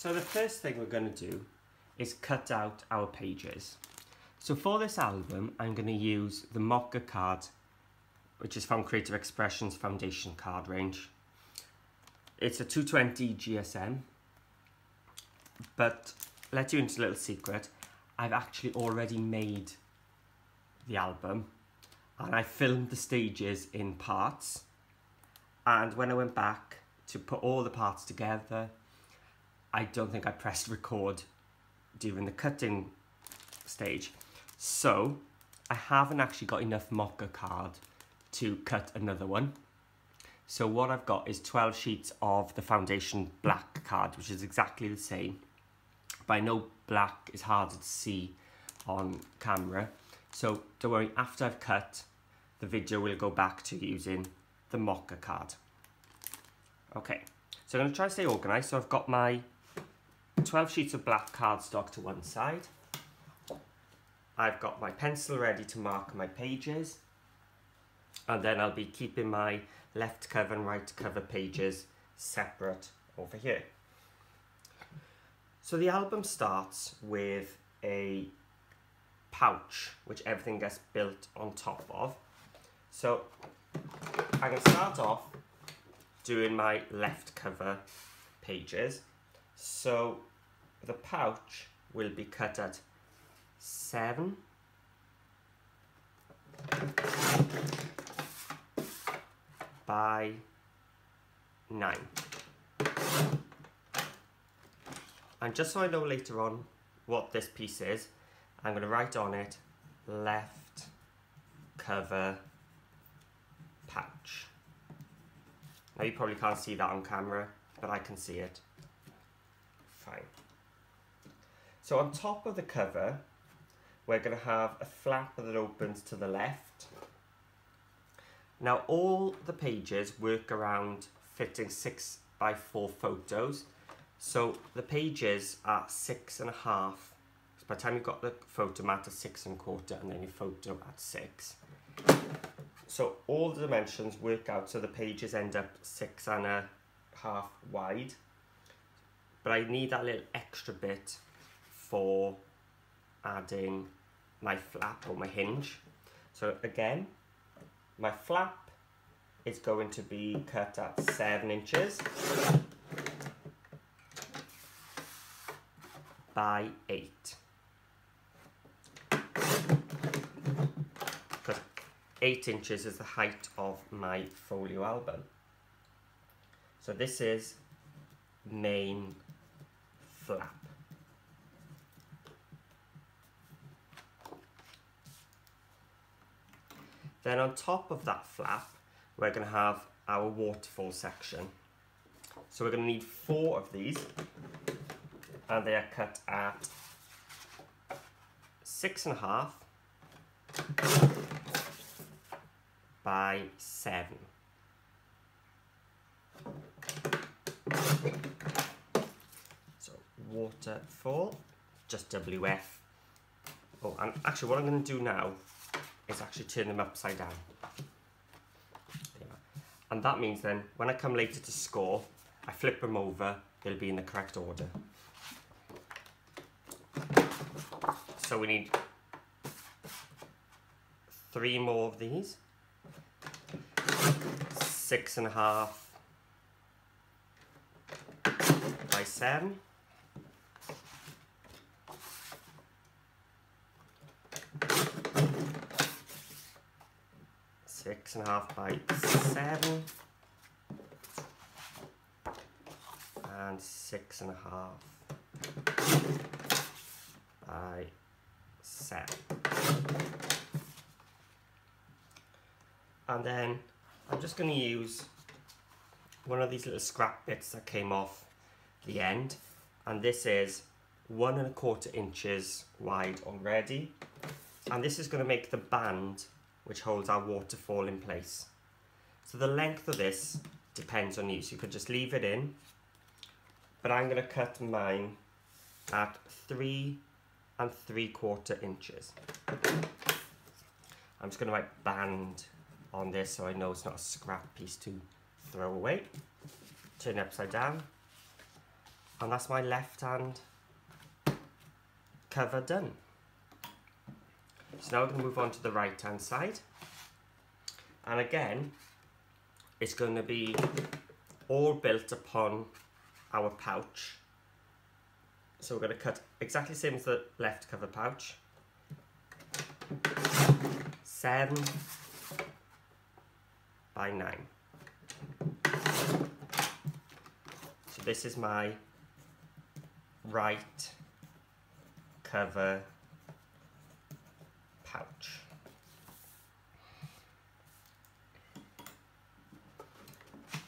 So the first thing we're going to do is cut out our pages. So for this album, I'm going to use the Mocha card, which is from Creative Expressions Foundation card range. It's a 220 GSM, but let you into a little secret. I've actually already made the album and I filmed the stages in parts, and when I went back to put all the parts together, I don't think I pressed record during the cutting stage. So I haven't actually got enough Mocha card to cut another one. So what I've got is 12 sheets of the foundation black card, which is exactly the same. But I know black is harder to see on camera. So don't worry, after I've cut, the video will go back to using the Mocha card. Okay, so I'm going to try to stay organised. So I've got my 12 sheets of black cardstock to one side. I've got my pencil ready to mark my pages. And then I'll be keeping my left cover and right cover pages separate over here. So the album starts with a pouch which everything gets built on top of. So I'm going to start off doing my left cover pages. So the pouch will be cut at 7 by 9. And just so I know later on what this piece is, I'm going to write on it left cover pouch. Now you probably can't see that on camera, but I can see it. Fine. So on top of the cover, we're going to have a flap that opens to the left. Now all the pages work around fitting 6 by 4 photos. So the pages are 6.5. So by the time you've got the photo mat at 6.25 and then your photo at 6. So all the dimensions work out so the pages end up 6.5 wide. But I need that little extra bit for adding my flap or my hinge. So again, my flap is going to be cut at 7 inches by 8. Because 8 inches is the height of my folio album. So this is main flap. Then on top of that flap, we're going to have our waterfall section. So we're going to need 4 of these, and they are cut at 6.5 by 7. So waterfall, just WF. Oh, and actually what I'm going to do now is actually turn them upside down. And that means then, when I come later to score, I flip them over, they'll be in the correct order. So we need 3 more of these. 6.5 by 7. 6.5 by 7 and 6.5 by 7. And then I'm just going to use one of these little scrap bits that came off the end, and this is 1.25 inches wide already, and this is going to make the band which holds our waterfall in place. So the length of this depends on you, so you could just leave it in, but I'm going to cut mine at 3.75 inches. I'm just going to write band on this so I know it's not a scrap piece to throw away. Turn it upside down. And that's my left hand cover done. So now we're going to move on to the right hand side. And again, it's going to be all built upon our pouch. So we're going to cut exactly the same as the left cover pouch. 7 by 9. So this is my right cover pouch.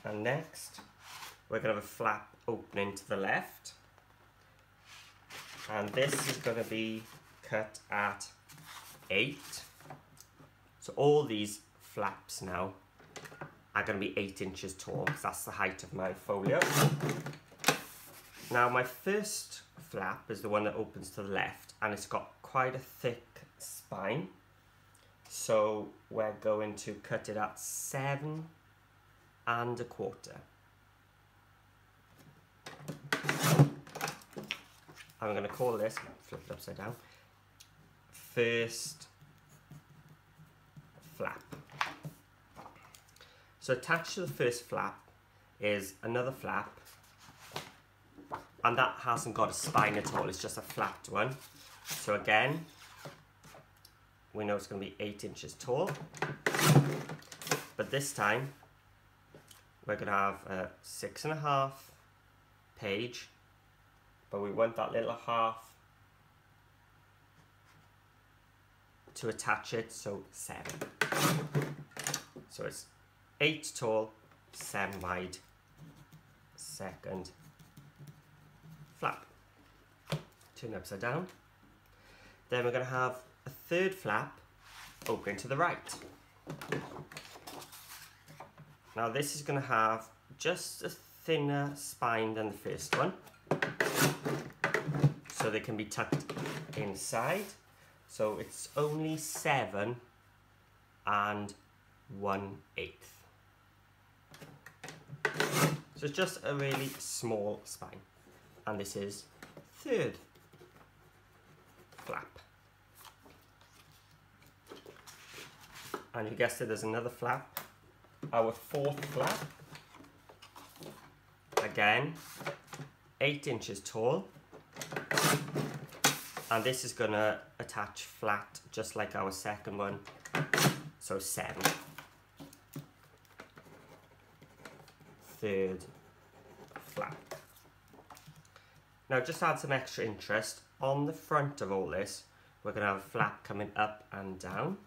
And next, we're going to have a flap opening to the left. And this is going to be cut at 8. So all these flaps now are going to be 8 inches tall, because that's the height of my folio. Now my first flap is the one that opens to the left, and it's got quite a thick spine. So we're going to cut it at 7 1/4. I'm going to call this, flip it upside down, first flap. So attached to the first flap is another flap, and that hasn't got a spine at all, it's just a flapped one. So again, we know it's going to be 8 inches tall, but this time we're going to have a 6.5 page, but we want that little half to attach it, so 7. So it's 8 tall, 7 wide, second flap. Turn it upside down. Then we're going to have a third flap opening to the right. Now this is going to have just a thinner spine than the first one, so they can be tucked inside. So it's only 7 1/8. So it's just a really small spine. And this is third flap. And you guessed it, there's another flap. Our fourth flap. Again, 8 inches tall. And this is going to attach flat just like our second one. So 7. Third flap. Now just to add some extra interest, on the front of all this, we're going to have a flap coming up and down.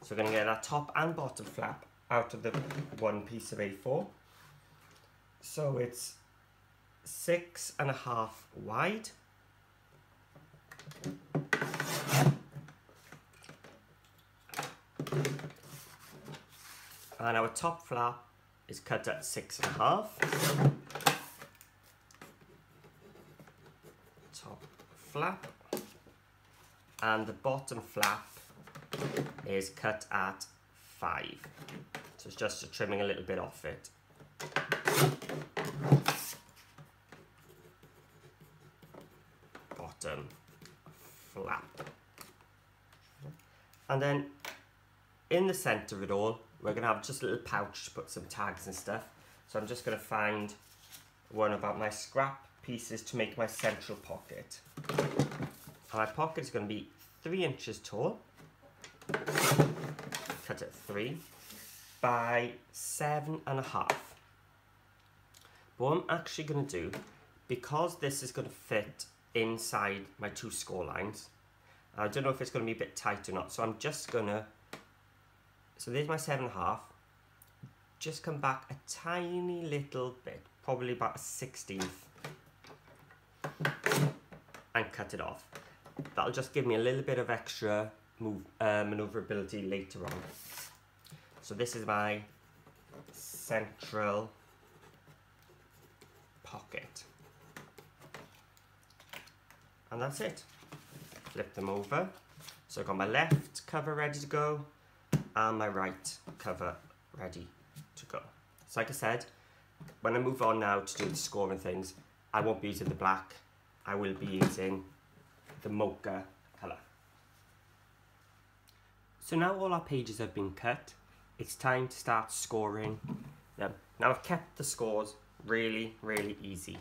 So we're going to get that top and bottom flap out of the one piece of A4. So it's 6.5 wide. And our top flap is cut at 6.5. Top flap. And the bottom flap is cut at 5. So it's just trimming a little bit off it. Bottom flap. And then in the centre of it all, we're going to have just a little pouch to put some tags and stuff. So I'm just going to find one about my scrap pieces to make my central pocket. And my pocket is going to be 3 inches tall. Cut at 3 by 7.5. But what I'm actually going to do, because this is going to fit inside my 2 score lines, I don't know if it's going to be a bit tight or not, so I'm just going to, so there's my 7.5, just come back a tiny little bit, probably about a 1/16, and cut it off. That'll just give me a little bit of extra maneuverability later on. So this is my central pocket. And that's it. Flip them over. So I've got my left cover ready to go and my right cover ready to go. So like I said, when I move on now to do the scoring things, I won't be using the black. I will be using the mocha colour. So now all our pages have been cut, it's time to start scoring them. Now I've kept the scores really, really easy.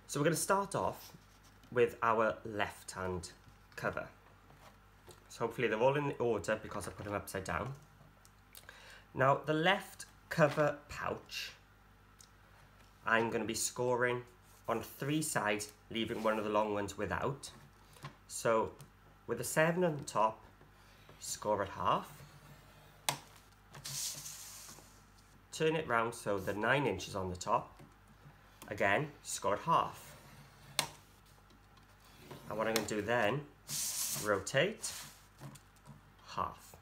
So we're going to start off with our left-hand cover. So hopefully they're all in the order because I put them upside down. Now the left cover pouch, I'm going to be scoring on 3 sides, leaving one of the long ones without. So with a 7 on the top, score at half. Turn it round so the 9 inches on the top, again, score at half. And what I'm going to do then, rotate, half.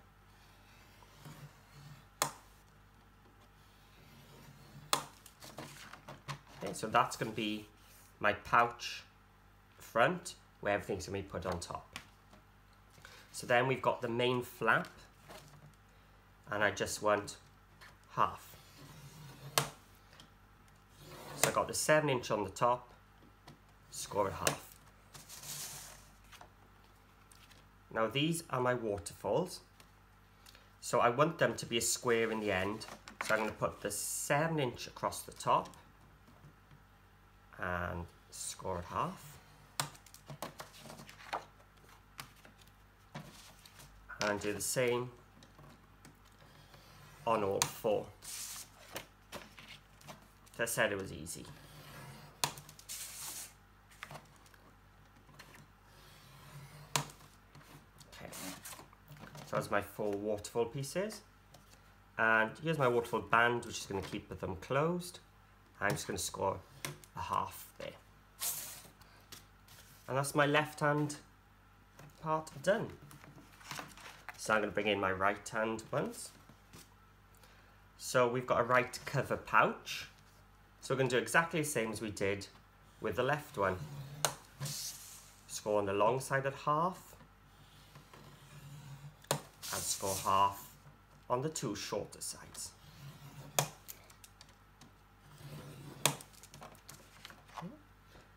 Okay, so that's going to be my pouch front, where everything's going to be put on top. So then we've got the main flap, and I just want half. So I got the 7 inch on the top, score at half. Now these are my waterfalls. So I want them to be a square in the end. So I'm going to put the 7 inch across the top and score at half. And do the same on all 4. I said it was easy. Okay, so that's my 4 waterfall pieces. And here's my waterfall band, which is going to keep them closed. I'm just going to score a half there. And that's my left hand part done. So I'm going to bring in my right hand ones. So we've got a right cover pouch. So we're going to do exactly the same as we did with the left one. Score on the long side at half, and score half on the 2 shorter sides.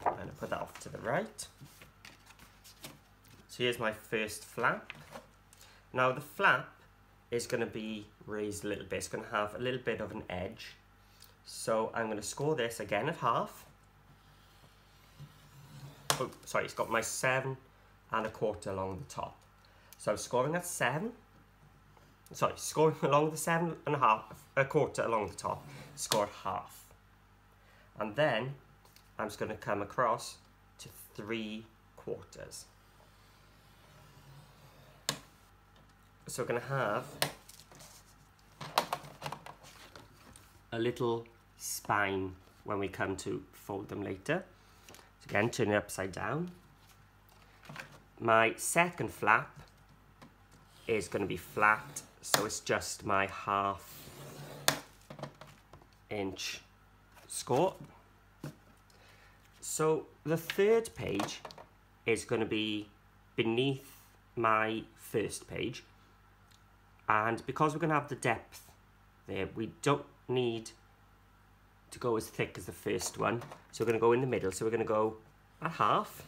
I'm going to put that off to the right. So here's my first flap. Now the flap is going to be raised a little bit. It's going to have a little bit of an edge. So I'm going to score this again at half. Oh, sorry, it's got my 7 1/4 along the top. So I'm scoring at 7. Sorry, scoring along the 7 1/4 along the top. Score at half. And then I'm just going to come across to 3/4. So we're going to have a little spine when we come to fold them later. So again, turn it upside down. My second flap is going to be flat, so it's just my 1/2 inch score. So the third page is going to be beneath my first page, and because we're going to have the depth there, we don't need to go as thick as the first one, so we're going to go in the middle. So we're going to go at half.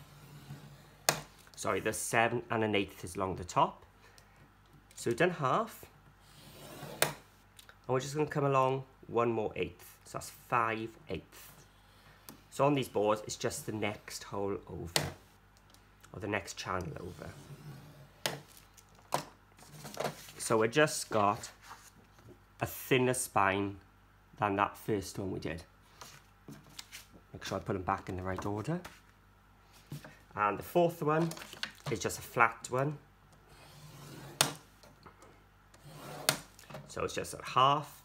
Sorry, the 7 1/8 is along the top. So we've done half, and we're just going to come along 1 more 1/8, so that's 5/8. So on these boards, it's just the next hole over, or the next channel over. So we just got a thinner spine than that first one we did. Make sure I put them back in the right order. And the fourth one is just a flat one. So it's just at half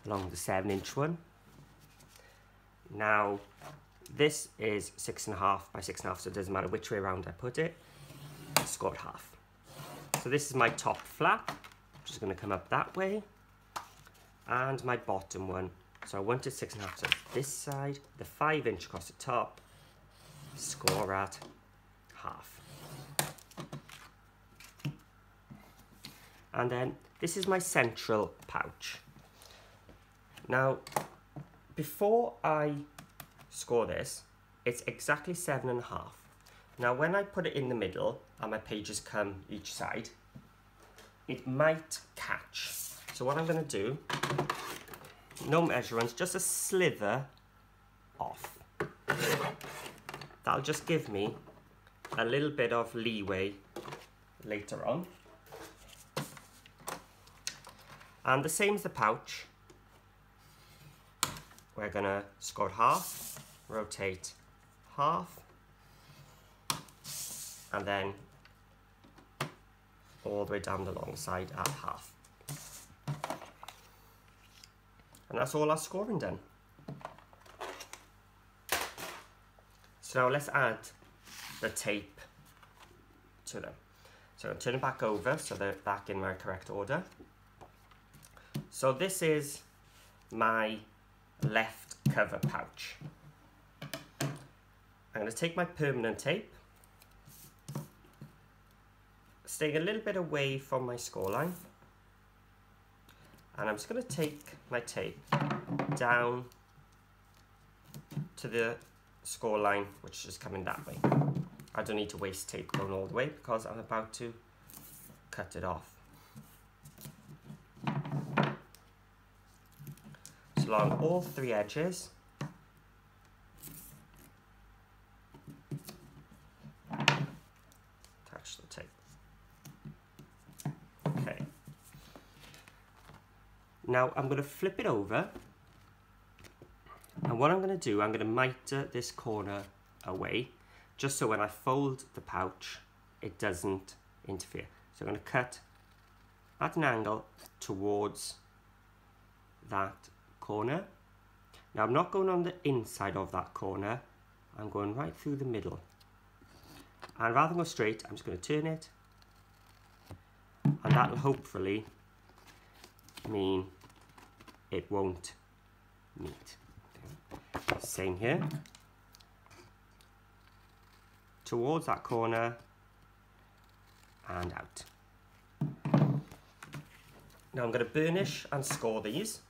along the 7 inch one. Now this is 6.5 by 6.5, so it doesn't matter which way around I put it. Score at half. So this is my top flap, which is going to come up that way. And my bottom one, so I wanted 6.5, so this side, the 5 inch across the top, score at half. And then this is my central pouch. Now, before I score this, it's exactly 7.5. Now, when I put it in the middle and my pages come each side, it might catch. So what I'm going to do, no measurements, just a slither off. That'll just give me a little bit of leeway later on. And the same as the pouch, we're going to score half, rotate half, and then all the way down the long side at half. And that's all our scoring done. So now let's add the tape to them. So I'm going to turn it back over so they're back in my correct order. So this is my left cover pouch. I'm going to take my permanent tape, staying a little bit away from my score line, and I'm just going to take my tape down to the score line, which is coming that way. I don't need to waste tape going all the way because I'm about to cut it off. So along all 3 edges, attach the tape. Okay. Now I'm going to flip it over, and what I'm going to do, I'm going to miter this corner away, just so when I fold the pouch, it doesn't interfere. So I'm going to cut at an angle towards that corner. Now I'm not going on the inside of that corner, I'm going right through the middle. And rather than go straight, I'm just going to turn it, and that will hopefully mean it won't meet. Same here. Towards that corner and out. Now I'm going to burnish and score these.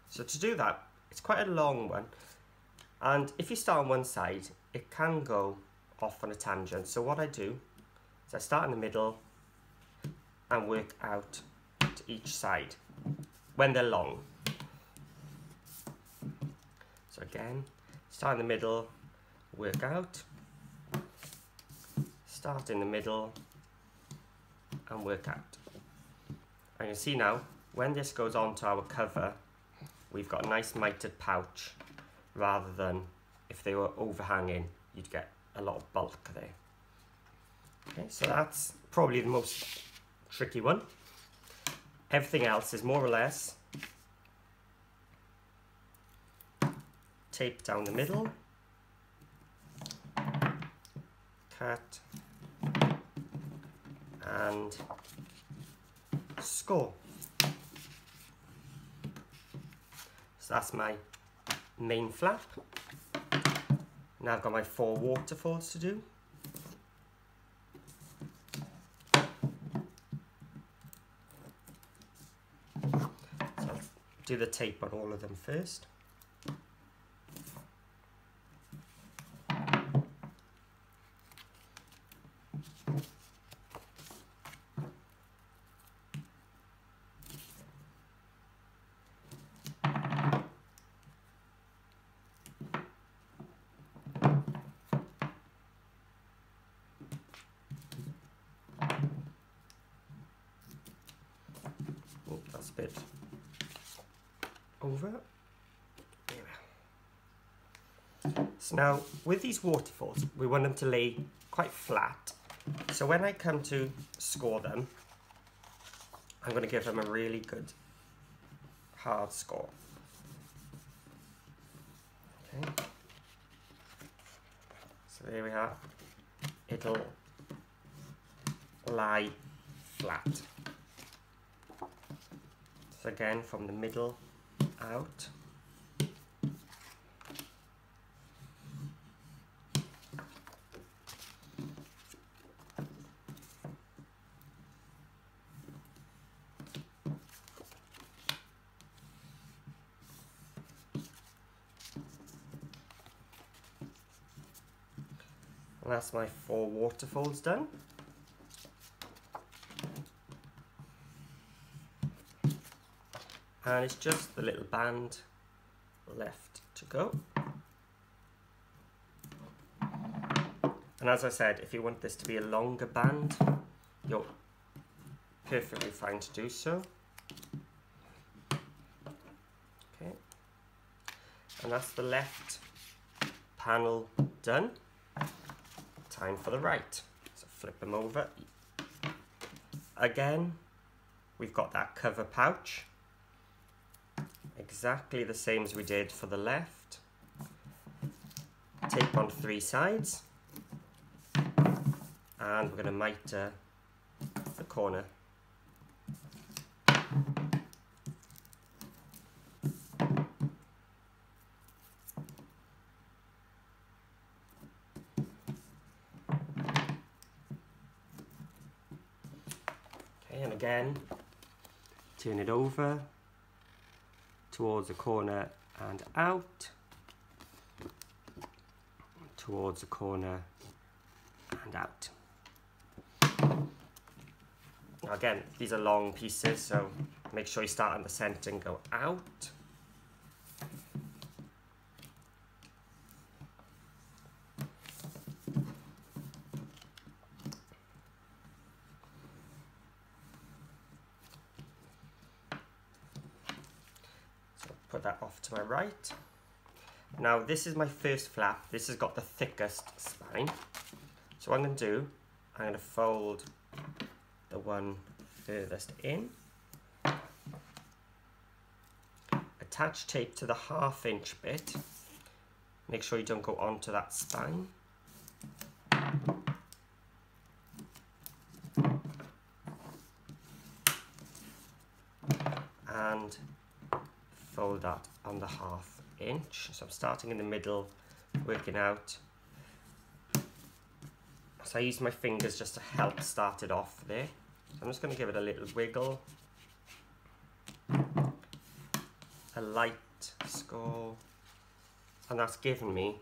So to do that, it's quite a long one. And if you start on one side, it can go off on a tangent. So what I do is I start in the middle and work out to each side when they're long. So again, start in the middle, work out, start in the middle and work out. And you can see now, when this goes onto our cover, we've got a nice mitered pouch, rather than if they were overhanging, you'd get a lot of bulk there. Okay, so that's probably the most tricky one. Everything else is more or less tape down the middle, cut, and score. So that's my main flap. Now I've got my 4 waterfalls to do. So I'll do the tape on all of them first. That's a bit over. There we are. So now with these waterfalls, we want them to lay quite flat. So when I come to score them, I'm going to give them a really good hard score. Okay. So there we are. It'll lie flat. So again, from the middle out. And that's my 4 waterfalls done. And it's just the little band left to go. And as I said, if you want this to be a longer band, you're perfectly fine to do so. Okay. And that's the left panel done. Time for the right. So flip them over. Again, we've got that cover pouch. Exactly the same as we did for the left. Tape on 3 sides. And we're going to mitre the corner. Okay, and again, turn it over towards the corner and out, towards the corner and out. Now again, these are long pieces, so make sure you start in the centre and go out. So put that off to my right. Now this is my first flap. This has got the thickest spine. So what I'm going to do, I'm going to fold the one furthest in, attach tape to the 1/2 inch bit, make sure you don't go onto that spine, and fold that on the 1/2 inch. So I'm starting in the middle, working out. So I use my fingers just to help start it off there. So I'm just going to give it a little wiggle, a light score, and that's given me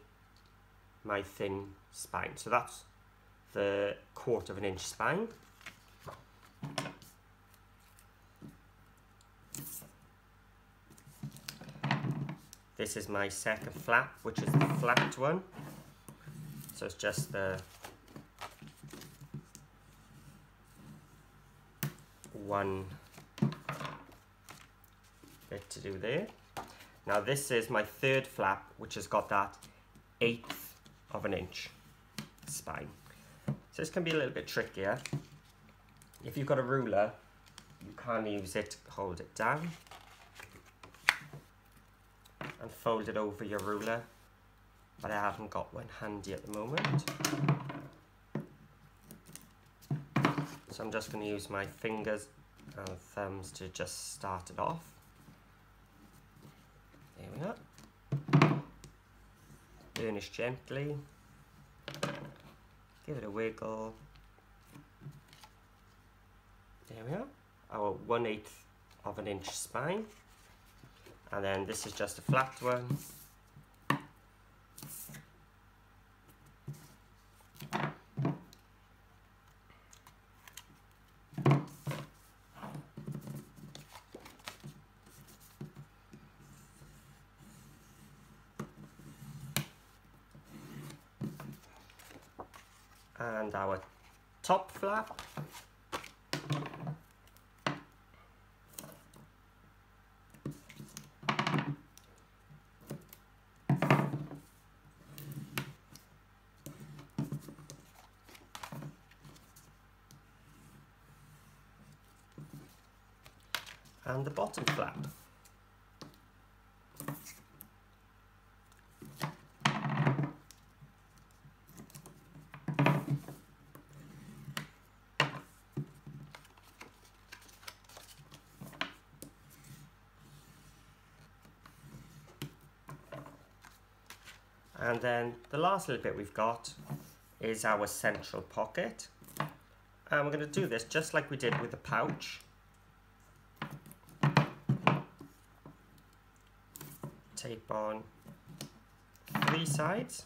my thin spine. So that's the 1/4 inch spine. This is my second flap, which is the flat one. So it's just the one bit to do there. Now this is my third flap, which has got that 1/8 inch spine. So this can be a little bit trickier. If you've got a ruler, you can use it to hold it down and fold it over your ruler, but I haven't got one handy at the moment. So I'm just going to use my fingers and thumbs to just start it off. There we go. Burnish gently. Give it a wiggle. There we go. Our 1/8 inch spine. And then this is just a flat one. And our top flap. And the bottom flap. And then the last little bit we've got is our central pocket. And we're going to do this just like we did with the pouch. Tape on 3 sides.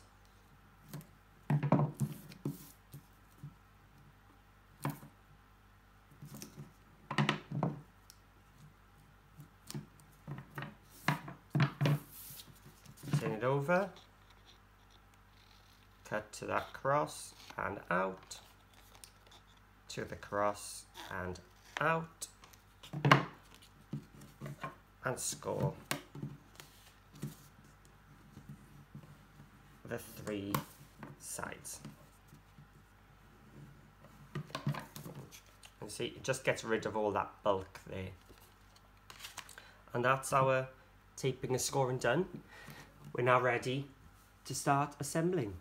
turn it over, cut to that cross and out, to the cross and out, and score the 3 sides. And see, it just gets rid of all that bulk there. And that's our taping and scoring done. We're now ready to start assembling.